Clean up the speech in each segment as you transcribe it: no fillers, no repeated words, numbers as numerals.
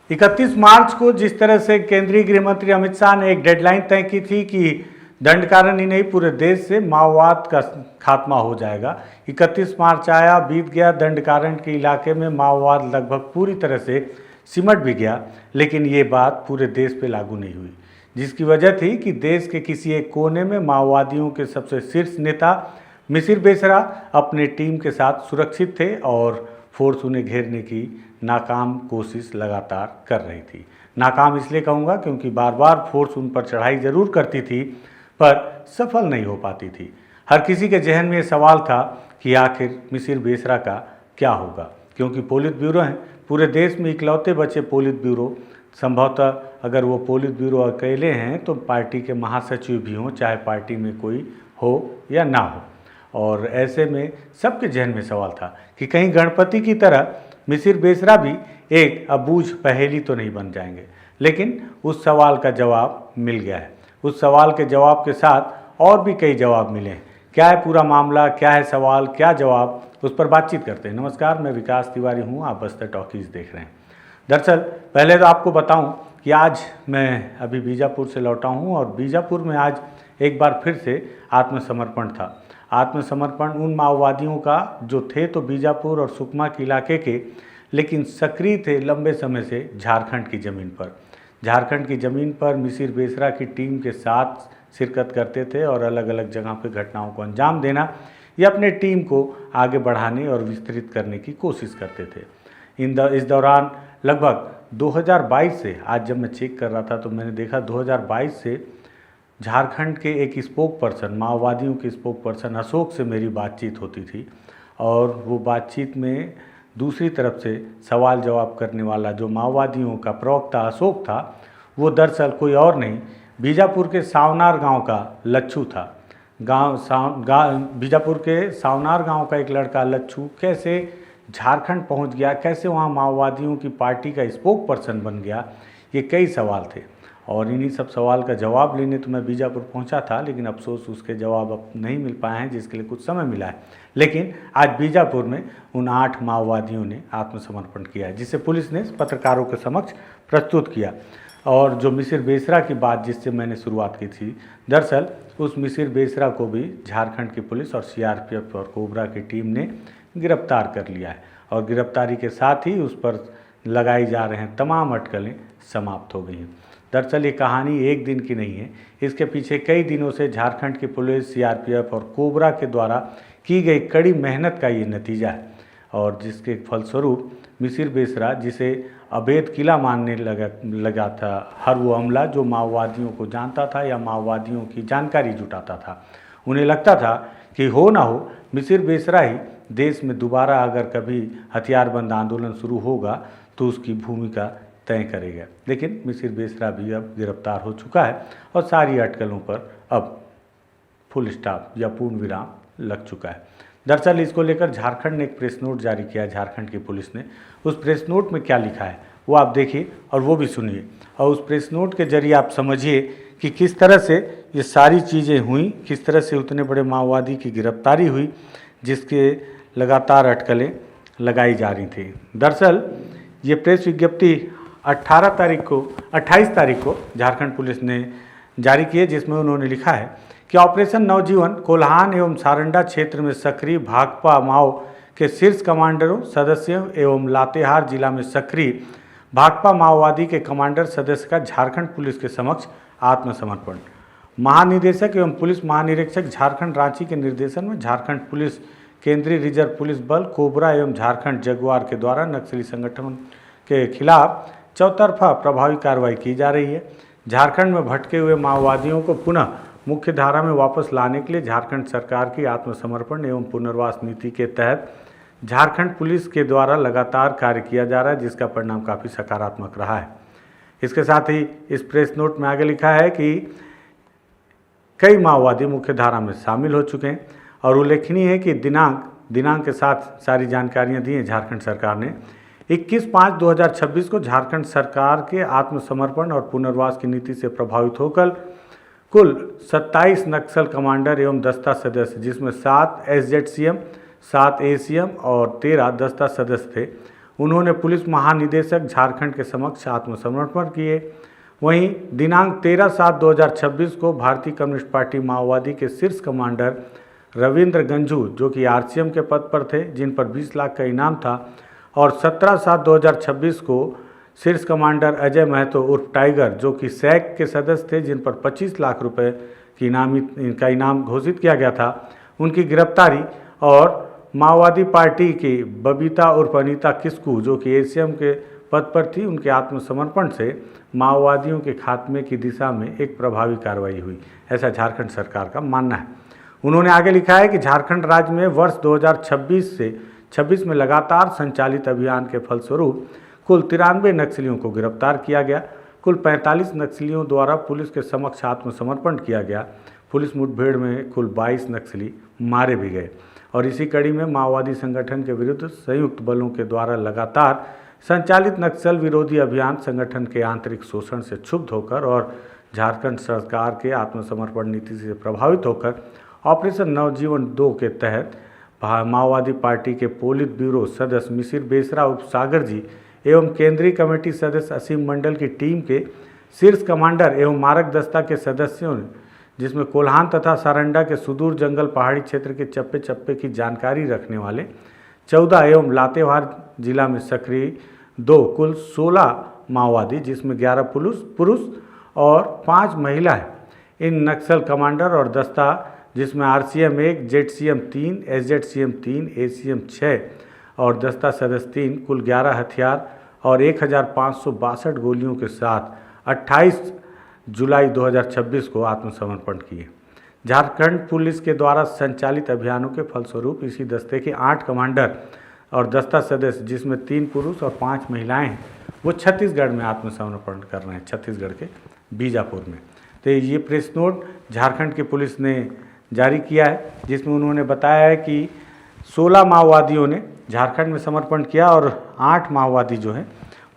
31 मार्च को जिस तरह से केंद्रीय गृह मंत्री अमित शाह ने एक डेडलाइन तय की थी कि दंडकारण्य ही नहीं पूरे देश से माओवाद का खात्मा हो जाएगा। 31 मार्च आया, बीत गया, दंडकारण्य के इलाके में माओवाद लगभग पूरी तरह से सिमट भी गया, लेकिन ये बात पूरे देश पे लागू नहीं हुई, जिसकी वजह थी कि देश के किसी एक कोने में माओवादियों के सबसे शीर्ष नेता मिसिर बेसरा अपने टीम के साथ सुरक्षित थे और फोर्स उन्हें घेरने की नाकाम कोशिश लगातार कर रही थी। नाकाम इसलिए कहूँगा क्योंकि बार बार फोर्स उन पर चढ़ाई जरूर करती थी पर सफल नहीं हो पाती थी। हर किसी के जहन में ये सवाल था कि आखिर मिसिर बेसरा का क्या होगा, क्योंकि पोलित ब्यूरो हैं, पूरे देश में इकलौते बचे पोलित ब्यूरो। संभवतः अगर वो पोलित ब्यूरो अकेले हैं तो पार्टी के महासचिव भी हों, चाहे पार्टी में कोई हो या ना हो। और ऐसे में सबके जहन में सवाल था कि कहीं गणपति की तरह मिसिर बेसरा भी एक अबूझ पहेली तो नहीं बन जाएंगे। लेकिन उस सवाल का जवाब मिल गया है। उस सवाल के जवाब के साथ और भी कई जवाब मिले हैं। क्या है पूरा मामला, क्या है सवाल, क्या जवाब, उस पर बातचीत करते हैं। नमस्कार, मैं विकास तिवारी हूँ, आप बस्तर टॉकीज़ देख रहे हैं। दरअसल पहले तो आपको बताऊं कि आज मैं अभी बीजापुर से लौटा हूं और बीजापुर में आज एक बार फिर से आत्मसमर्पण था। आत्मसमर्पण उन माओवादियों का जो थे तो बीजापुर और सुकमा के इलाके के, लेकिन सक्रिय थे लंबे समय से झारखंड की ज़मीन पर। झारखंड की ज़मीन पर मिसिर बेसरा की टीम के साथ शिरकत करते थे और अलग अलग जगह पर घटनाओं को अंजाम देना या अपने टीम को आगे बढ़ाने और विस्तृत करने की कोशिश करते थे। इस दौरान लगभग 2022 से, आज जब मैं चेक कर रहा था तो मैंने देखा 2022 से झारखंड के एक स्पोक पर्सन, माओवादियों के स्पोक पर्सन अशोक से मेरी बातचीत होती थी और वो बातचीत में दूसरी तरफ से सवाल जवाब करने वाला जो माओवादियों का प्रवक्ता अशोक था, वो दरअसल कोई और नहीं, बीजापुर के सावनार गांव का लच्छू था। बीजापुर के सावनार गांव का एक लड़का लच्छू कैसे झारखंड पहुंच गया, कैसे वहां माओवादियों की पार्टी का स्पोक पर्सन बन गया, ये कई सवाल थे। और इन्हीं सब सवाल का जवाब लेने तो मैं बीजापुर पहुंचा था, लेकिन अफसोस उसके जवाब अब नहीं मिल पाए हैं, जिसके लिए कुछ समय मिला है। लेकिन आज बीजापुर में उन 8 माओवादियों ने आत्मसमर्पण किया है, जिसे पुलिस ने पत्रकारों के समक्ष प्रस्तुत किया। और जो मिसिर बेसरा की बात जिससे मैंने शुरुआत की थी, दरअसल उस मिसिर बेसरा को भी झारखंड की पुलिस और CRPF और कोबरा की टीम ने गिरफ्तार कर लिया है और गिरफ्तारी के साथ ही उस पर लगाई जा रहे हैं तमाम अटकलें समाप्त हो गई हैं। दरअसल ये कहानी एक दिन की नहीं है, इसके पीछे कई दिनों से झारखंड की पुलिस, CRPF और कोबरा के द्वारा की गई कड़ी मेहनत का ये नतीजा है और जिसके फलस्वरूप मिसिर बेसरा, जिसे अवैध किला मानने लगा था हर वो अमला जो माओवादियों को जानता था या माओवादियों की जानकारी जुटाता था, उन्हें लगता था कि हो ना हो मिसिर बेसरा ही देश में दोबारा अगर कभी हथियारबंद आंदोलन शुरू होगा तो उसकी भूमिका तय करेगा। लेकिन मिसिर बेसरा भी अब गिरफ्तार हो चुका है और सारी अटकलों पर अब फुल स्टॉप या पूर्ण विराम लग चुका है। दरअसल इसको लेकर झारखंड ने एक प्रेस नोट जारी किया है, झारखंड की पुलिस ने। उस प्रेस नोट में क्या लिखा है वो आप देखिए और वो भी सुनिए, और उस प्रेस नोट के जरिए आप समझिए कि किस तरह से ये सारी चीज़ें हुई, किस तरह से उतने बड़े माओवादी की गिरफ्तारी हुई जिसके लगातार अटकलें लगाई जा रही थी। दरअसल ये प्रेस विज्ञप्ति 28 तारीख को झारखंड पुलिस ने जारी की है, जिसमें उन्होंने लिखा है कि ऑपरेशन नवजीवन कोल्हान एवं सारंडा क्षेत्र में सक्रिय भाकपा माओ के शीर्ष कमांडरों सदस्यों एवं लातेहार जिला में सक्रिय भाकपा माओवादी के कमांडर सदस्य का झारखंड पुलिस के समक्ष आत्मसमर्पण। महानिदेशक एवं पुलिस महानिरीक्षक झारखंड रांची के निर्देशन में झारखंड पुलिस, केंद्रीय रिजर्व पुलिस बल, कोबरा एवं झारखंड जगुआर के द्वारा नक्सली संगठन के खिलाफ चौतरफा प्रभावी कार्रवाई की जा रही है। झारखंड में भटके हुए माओवादियों को पुनः मुख्य धारा में वापस लाने के लिए झारखंड सरकार की आत्मसमर्पण एवं पुनर्वास नीति के तहत झारखंड पुलिस के द्वारा लगातार कार्य किया जा रहा है, जिसका परिणाम काफ़ी सकारात्मक रहा है। इसके साथ ही इस प्रेस नोट में आगे लिखा है कि कई माओवादी मुख्य धारा में शामिल हो चुके हैं और उल्लेखनीय है कि दिनांक के साथ सारी जानकारियां दी हैं झारखंड सरकार ने। 21/5/2026 को झारखंड सरकार के आत्मसमर्पण और पुनर्वास की नीति से प्रभावित होकर कुल 27 नक्सल कमांडर एवं दस्ता सदस्य, जिसमें 7 SZCM, 7 ACM और 13 दस्ता सदस्य थे, उन्होंने पुलिस महानिदेशक झारखंड के समक्ष आत्मसमर्पण किए। वहीं दिनांक 13/7/2026 को भारतीय कम्युनिस्ट पार्टी माओवादी के शीर्ष कमांडर रविंद्र गंझू, जो कि आरसीएम के पद पर थे, जिन पर 20 लाख का इनाम था, और 17/7/2026 को शीर्ष कमांडर अजय महतो उर्फ टाइगर, जो कि सैक के सदस्य थे, जिन पर 25 लाख रुपए की इनाम घोषित किया गया था, उनकी गिरफ्तारी, और माओवादी पार्टी की बबीता उर्फ अनीता किस्कू, जो कि एसीएम के पद पर थी, उनके आत्मसमर्पण से माओवादियों के खात्मे की दिशा में एक प्रभावी कार्रवाई हुई, ऐसा झारखंड सरकार का मानना है। उन्होंने आगे लिखा है कि झारखंड राज्य में वर्ष 2026 से 26 में लगातार संचालित अभियान के फलस्वरूप कुल 93 नक्सलियों को गिरफ्तार किया गया। कुल 45 नक्सलियों द्वारा पुलिस के समक्ष आत्मसमर्पण किया गया। पुलिस मुठभेड़ में कुल 22 नक्सली मारे भी गए। और इसी कड़ी में माओवादी संगठन के विरुद्ध संयुक्त बलों के द्वारा लगातार संचालित नक्सल विरोधी अभियान संगठन के आंतरिक शोषण से क्षुब्ध होकर और झारखंड सरकार के आत्मसमर्पण नीति से प्रभावित होकर ऑपरेशन नवजीवन 2 के तहत माओवादी पार्टी के पोलित ब्यूरो सदस्य मिसिर बेसरा उप सागर जी एवं केंद्रीय कमेटी सदस्य असीम मंडल की टीम के शीर्ष कमांडर एवं मारक दस्ता के सदस्यों ने, जिसमें कोल्हान तथा सारंडा के सुदूर जंगल पहाड़ी क्षेत्र के चप्पे चप्पे की जानकारी रखने वाले 14 एवं लातेहार जिला में सक्रिय 2 कुल 16 माओवादी, जिसमें 11 पुरुष और 5 महिलाएं, इन नक्सल कमांडर और दस्ता, जिसमें आरसीएम 1, जेडसीएम 3, एसजेडसीएम 3, एसीएम 6 और दस्ता सदस्य 3, कुल 11 हथियार और 1562 गोलियों के साथ 28 जुलाई 2026 को आत्मसमर्पण किए। झारखंड पुलिस के द्वारा संचालित अभियानों के फलस्वरूप इसी दस्ते के 8 कमांडर और दस्ता सदस्य, जिसमें 3 पुरुष और 5 महिलाएं हैं, वो छत्तीसगढ़ में आत्मसमर्पण कर रहे हैं, छत्तीसगढ़ के बीजापुर में। तो ये प्रेस नोट झारखंड की पुलिस ने जारी किया है, जिसमें उन्होंने बताया है कि 16 माओवादियों ने झारखंड में समर्पण किया और 8 माओवादी जो हैं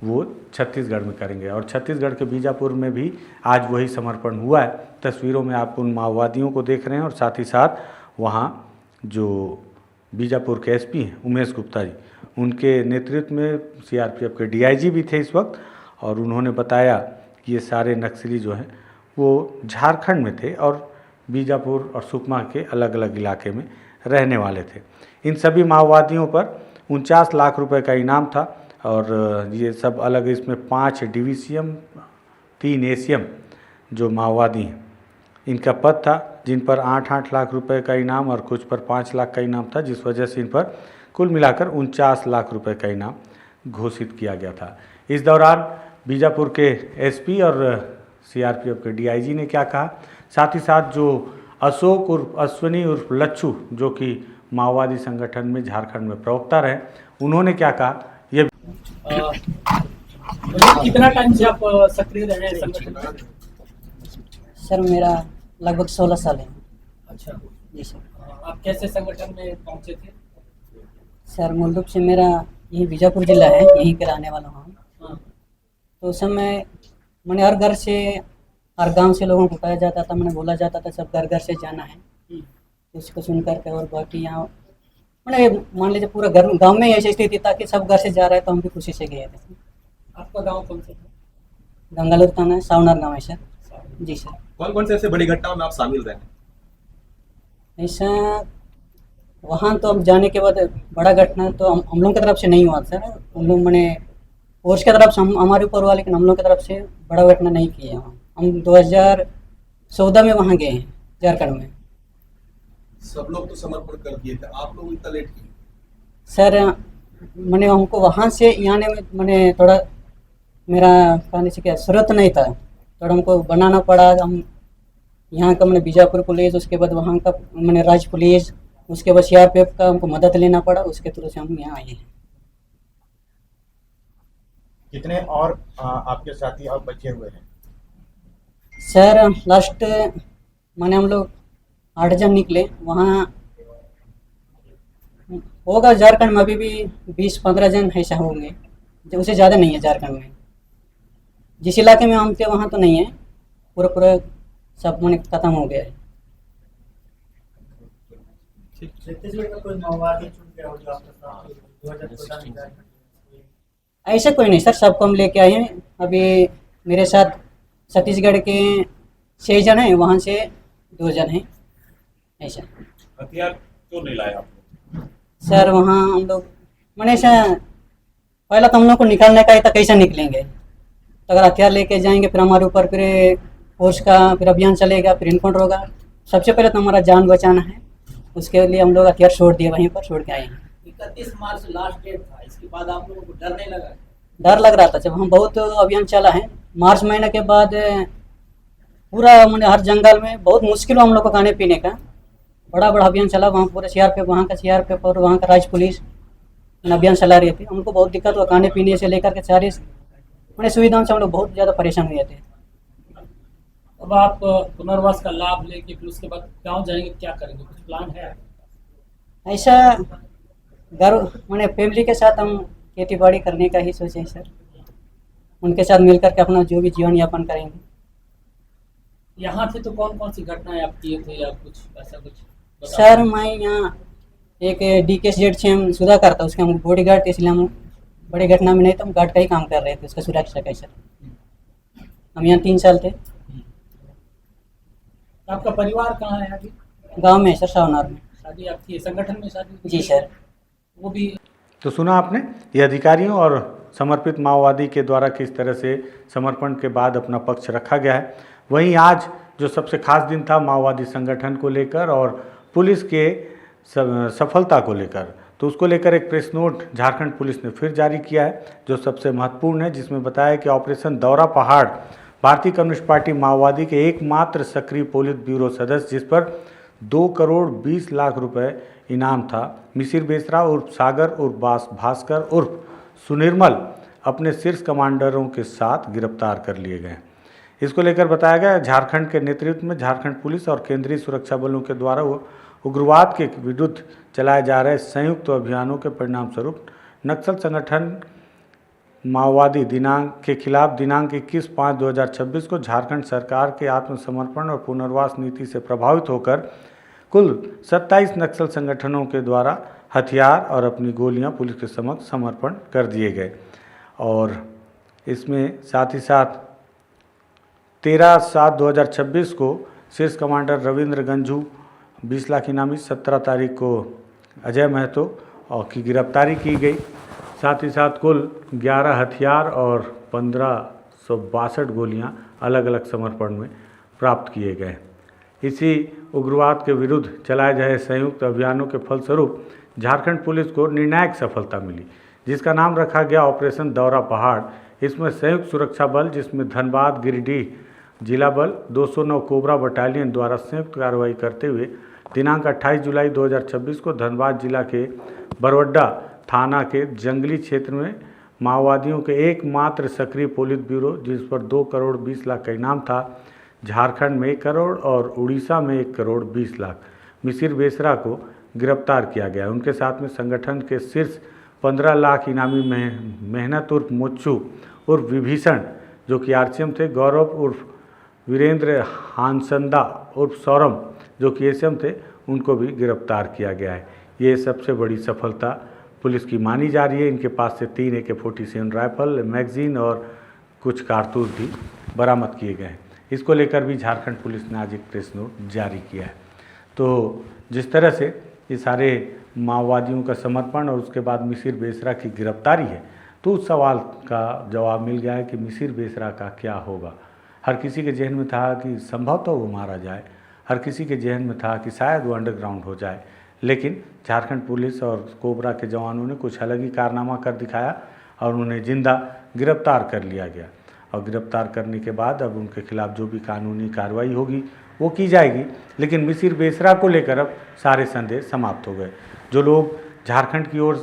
वो छत्तीसगढ़ में करेंगे। और छत्तीसगढ़ के बीजापुर में भी आज वही समर्पण हुआ है। तस्वीरों में आप उन माओवादियों को देख रहे हैं और साथ ही साथ वहाँ जो बीजापुर के एसपी हैं उमेश गुप्ता जी, उनके नेतृत्व में सीआरपीएफ के डीआईजी भी थे इस वक्त, और उन्होंने बताया कि ये सारे नक्सली जो हैं वो झारखंड में थे और बीजापुर और सुकमा के अलग अलग इलाके में रहने वाले थे। इन सभी माओवादियों पर 49 लाख रुपए का इनाम था और ये सब अलग, इसमें 5 डिवीसीएम 3 एसीएम जो माओवादी हैं इनका पद था, जिन पर 8-8 लाख रुपए का इनाम और कुछ पर 5 लाख का इनाम था, जिस वजह से इन पर कुल मिलाकर 49 लाख रुपए का इनाम घोषित किया गया था। इस दौरान बीजापुर के एसपी और सीआरपीएफ के डीआईजी ने क्या कहा, साथ ही साथ जो अशोक उर्फ अश्विनी उर्फ लच्छू, जो कि माओवादी संगठन में झारखंड में प्रवक्ता रहे, उन्होंने क्या कहा ये कितना टाइम से आप सक्रिय रहे हैं संगठन में? सर मेरा लगभग 16 साल है। अच्छा जी सर। आप कैसे संगठन में पहुंचे थे? सर मूल रूप से मेरा यही बीजापुर जिला है, यहीं के रहने वाला हूँ। हाँ। तो उस समय मैंने हर घर से हर गांव से लोगों को बताया जाता था, मैंने बोला जाता था सब घर घर से जाना है, उसको सुन करके। और बाकी यहाँ मैंने मान लीजिए पूरा घर गांव में ऐसी स्थिति था कि सब घर से जा रहे हैं, तो हम भी खुशी से गए थे। आपका गांव कौन सा था? गंगालूर थाना सावनार गाँव है सर। जी सर। कौन कौन से ऐसे बड़ी घटनाओं में आप शामिल रहे? ऐसा वहाँ तो हम जाने के बाद बड़ा घटना तो हम लोगों की तरफ से नहीं हुआ सर। हम लोग मैंने फोर्स की तरफ से हमारे ऊपर हुआ, लेकिन हम लोगों की तरफ से बड़ा घटना नहीं किया। हम 2014 में वहाँ गए हैं झारखंड में। सब लोग तो समर्पण कर दिए थे, आप लोग इतना लेट क्यों? सर मैंने हमको वहाँ से यहाँ आने में मैंने थोड़ा मेरा कहने से क्या जरूरत नहीं था, थोड़ा हमको बनाना पड़ा। हम यहाँ का मैंने बीजापुर पुलिस, उसके बाद वहाँ का मैंने राज्य पुलिस, उसके बाद सीआरपीएफ का हमको मदद लेना पड़ा, उसके थ्रू से हम यहाँ आए हैं। कितने और आपके साथी और बचे हुए हैं? सर लास्ट माने हम लोग 8 जन निकले। वहाँ होगा झारखंड में अभी भी 20-15 जन ऐसा होंगे, उससे ज़्यादा नहीं है झारखंड में। जिस इलाके में हम थे वहाँ तो नहीं है, पूरा सब मैंने खत्म हो गया है। छत्तीसगढ़ का कोई माओवादी चुन गया हो जो आपके साथ 2014 में झारखंड? ऐसे कोई नहीं सर, सबको हम लेके आए हैं। अभी मेरे साथ छत्तीसगढ़ के 6 जन हैं, वहाँ से 2 जन हैं। ऐसा हथियार क्यों नहीं लाए आप लोग? सर वहाँ हम लोग मैंने ऐसा पहला तो हम लोग को निकालने का ही था, कैसे निकलेंगे। तो अगर हथियार लेके जाएंगे फिर हमारे ऊपर फिर फोर्स का फिर अभियान चलेगा, फिर इनकाउंटर होगा। सबसे पहले तो हमारा जान बचाना है, उसके लिए हम लोग हथियार छोड़ दिए, वहीं पर छोड़ के आए हैं। 31 मार्च लास्ट डेट था, इसके बाद आप लोगों को डर नहीं लगा? डर लग रहा था जब हम बहुत अभियान चला है। मार्च महीने के बाद पूरा मैंने हर जंगल में बहुत मुश्किल हुआ हम लोग को खाने पीने का। बड़ा बड़ा अभियान चला, वहाँ पूरे सीआरपीएफ, वहाँ का सीआरपीएफ और वहाँ का राज्य पुलिस अभियान चला रही थी। हमको बहुत दिक्कत हुआ, खाने पीने से लेकर के सारी मैंने सुविधाओं से हम लोग बहुत ज़्यादा परेशान हुए थे। अब आप पुनर्वास का लाभ लेके फिर उसके बाद गांव जाएंगे, क्या करेंगे, कुछ प्लान है? ऐसा घर मैंने फैमिली के साथ हम खेती बाड़ी करने का ही सोचे हैं सर। उनके साथ मिलकर के अपना जो भी जीवन यापन करेंगे। यहाँ थे तो कौन कौन सी घटनाएं आप किए थे, या कुछ ऐसा कुछ बताओ। सर मैं यहाँ एक DK से हम सुधा करता, उसके हम बॉडी गार्ड थे, इसलिए हम बड़ी घटना में नहीं तो हम गार्ड का ही काम कर रहे थे, उसका सुरक्षा का। सर हम यहाँ 3 साल थे। आपका परिवार कहाँ है अभी? गांव में सर, सावनार में। शादी आपकी संगठन में शादी हुई? जी सर। वो भी तो सुना आपने, ये अधिकारियों और समर्पित माओवादी के द्वारा किस तरह से समर्पण के बाद अपना पक्ष रखा गया है। वहीं आज जो सबसे खास दिन था माओवादी संगठन को लेकर और पुलिस के सफलता को लेकर, तो उसको लेकर एक प्रेस नोट झारखंड पुलिस ने फिर जारी किया है जो सबसे महत्वपूर्ण है, जिसमें बताया कि ऑपरेशन दौरा पहाड़ भारतीय कम्युनिस्ट पार्टी माओवादी के एकमात्र सक्रिय पोलित ब्यूरो सदस्य, जिस पर 2 करोड़ 20 लाख रुपए इनाम था, मिसिर बेसरा उर्फ सागर उर्फ भास्कर उर्फ सुनिर्मल अपने शीर्ष कमांडरों के साथ गिरफ्तार कर लिए गए। इसको लेकर बताया गया झारखंड के नेतृत्व में झारखंड पुलिस और केंद्रीय सुरक्षा बलों के द्वारा उग्रवाद के विरुद्ध चलाए जा रहे संयुक्त अभियानों के परिणाम स्वरूप नक्सल संगठन माओवादी के खिलाफ दिनांक 21/5/2026 को झारखंड सरकार के आत्मसमर्पण और पुनर्वास नीति से प्रभावित होकर कुल 27 नक्सल संगठनों के द्वारा हथियार और अपनी गोलियां पुलिस के समक्ष समर्पण कर दिए गए। और इसमें साथ ही साथ 13/7/2026 को शीर्ष कमांडर रविंद्र गंझू 20 लाख इनामी, 17 तारीख को अजय महतो की गिरफ्तारी की गई। साथ ही साथ कुल 11 हथियार और 1562 गोलियां अलग अलग समर्पण में प्राप्त किए गए। इसी उग्रवाद के विरुद्ध चलाए गए संयुक्त अभियानों के फलस्वरूप झारखंड पुलिस को निर्णायक सफलता मिली, जिसका नाम रखा गया ऑपरेशन दौरा पहाड़। इसमें संयुक्त सुरक्षा बल, जिसमें धनबाद गिरिडीह जिला बल 209 कोबरा बटालियन द्वारा संयुक्त कार्रवाई करते हुए दिनांक 28 जुलाई 2026 को धनबाद जिला के बरवड्डा थाना के जंगली क्षेत्र में माओवादियों के एकमात्र सक्रिय पोलित ब्यूरो, जिस पर 2 करोड़ 20 लाख का इनाम था, झारखंड में 1 करोड़ और उड़ीसा में 1 करोड़ 20 लाख मिसिर बेसरा को गिरफ्तार किया गया। उनके साथ में संगठन के शीर्ष 15 लाख इनामी मेहनत उर्फ मोच्चू उर्फ विभीषण जो कि RCM थे, गौरव उर्फ वीरेंद्र हानसंदा उर्फ सौरम जो कि ACM थे, उनको भी गिरफ्तार किया गया है। ये सबसे बड़ी सफलता पुलिस की मानी जा रही है। इनके पास से 3 AK-47 राइफल, मैगजीन और कुछ कारतूस भी बरामद किए गए हैं। इसको लेकर भी झारखंड पुलिस ने आज एक प्रेस नोट जारी किया है। तो जिस तरह से ये सारे माओवादियों का समर्पण और उसके बाद मिसिर बेसरा की गिरफ्तारी है, तो उस सवाल का जवाब मिल गया है कि मिसिर बेसरा का क्या होगा। हर किसी के जहन में था कि संभवतः वो मारा जाए, हर किसी के जहन में था कि शायद वो अंडरग्राउंड हो जाए, लेकिन झारखंड पुलिस और कोबरा के जवानों ने कुछ अलग ही कारनामा कर दिखाया और उन्हें जिंदा गिरफ्तार कर लिया गया। और गिरफ्तार करने के बाद अब उनके खिलाफ जो भी कानूनी कार्रवाई होगी वो की जाएगी। लेकिन मिसिर बेसरा को लेकर अब सारे संदेह समाप्त हो गए। जो लोग झारखंड की ओर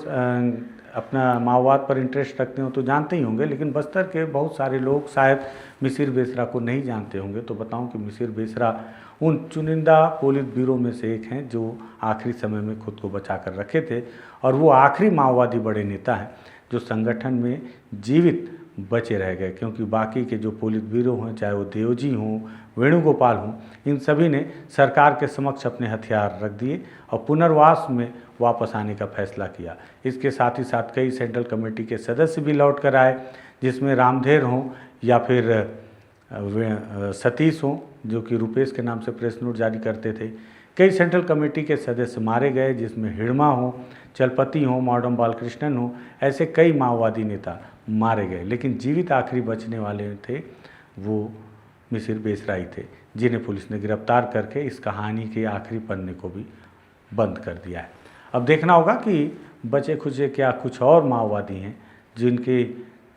अपना माओवाद पर इंटरेस्ट रखते हो तो जानते ही होंगे, लेकिन बस्तर के बहुत सारे लोग शायद मिसिर बेसरा को नहीं जानते होंगे। तो बताऊं कि मिसिर बेसरा उन चुनिंदा पोलित ब्यूरो में से एक हैं जो आखिरी समय में खुद को बचा कर रखे थे, और वो आखिरी माओवादी बड़े नेता हैं जो संगठन में जीवित बचे रह गए, क्योंकि बाकी के जो पोलित ब्यूरो हैं, चाहे वो देवजी हों, वेणुगोपाल हों, इन सभी ने सरकार के समक्ष अपने हथियार रख दिए और पुनर्वास में वापस आने का फैसला किया। इसके साथ ही साथ कई सेंट्रल कमेटी के सदस्य भी लौट कर आए, जिसमें रामधेर हों या फिर सतीश हों, जो कि रुपेश के नाम से प्रेस नोट जारी करते थे। कई सेंट्रल कमेटी के सदस्य मारे गए, जिसमें हिड़मा हो, चलपति हो, मॉडम बालकृष्णन हो, ऐसे कई माओवादी नेता मारे गए। लेकिन जीवित आखिरी बचने वाले थे वो मिसिर बेसराई थे, जिन्हें पुलिस ने गिरफ्तार करके इस कहानी के आखिरी पन्ने को भी बंद कर दिया है। अब देखना होगा कि बचे खुचे क्या कुछ और माओवादी हैं जिनके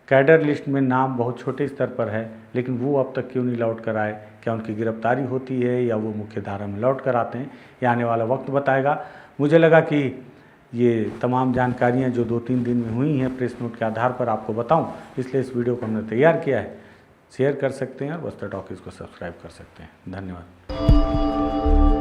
कैडर लिस्ट में नाम बहुत छोटे स्तर पर है, लेकिन वो अब तक क्यों नहीं लौट कर आए? क्या उनकी गिरफ्तारी होती है या वो मुख्य धारा में लौट कर आते हैं? ये आने वाला वक्त बताएगा। मुझे लगा कि ये तमाम जानकारियां जो 2-3 दिन में हुई हैं प्रेस नोट के आधार पर आपको बताऊं, इसलिए इस वीडियो को हमने तैयार किया है। शेयर कर सकते हैं और बस्तर टॉकीज़ को सब्सक्राइब कर सकते हैं। धन्यवाद।